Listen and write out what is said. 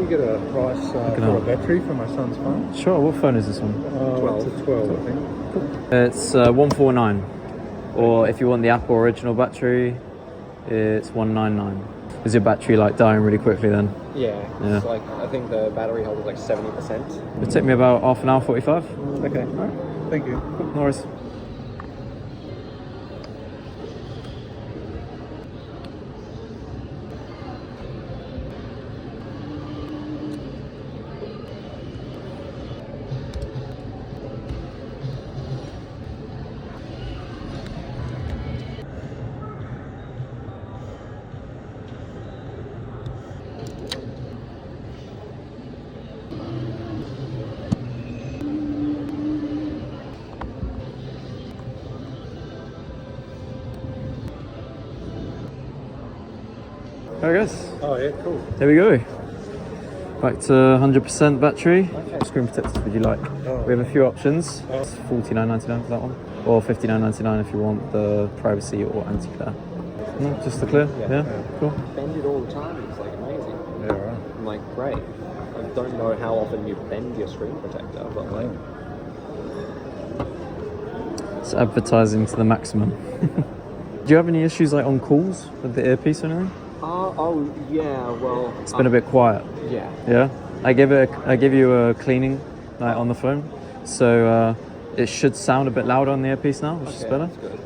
get a price for a battery for my son's phone? Sure, what phone is this one? 12. It's a 12, I think. It's 149. Or if you want the Apple original battery, it's 199. Is your battery like dying really quickly then? Yeah. It's like, I think the battery holds like 70%. It'll take me about half an hour, 45. Okay, alright. Thank you. No worries. There it goes. Oh yeah, cool. There we go. Back to 100% battery. Okay. Screen protectors would you like? Oh. We have a few options. Oh. It's $49.99 for that one. Or $59.99 if you want the privacy or anti-glare. No, just the clear? Yeah. Cool. Bend it all the time. It's like amazing. Yeah, right. I'm like, great. I don't know how often you bend your screen protector, but like... It's advertising to the maximum. Do you have any issues like on calls with the earpiece or anything? Oh, yeah, well... It's been a bit quiet. Yeah. Yeah? I give you a cleaning like on the phone. So it should sound a bit louder on the earpiece now, which is better. That's good.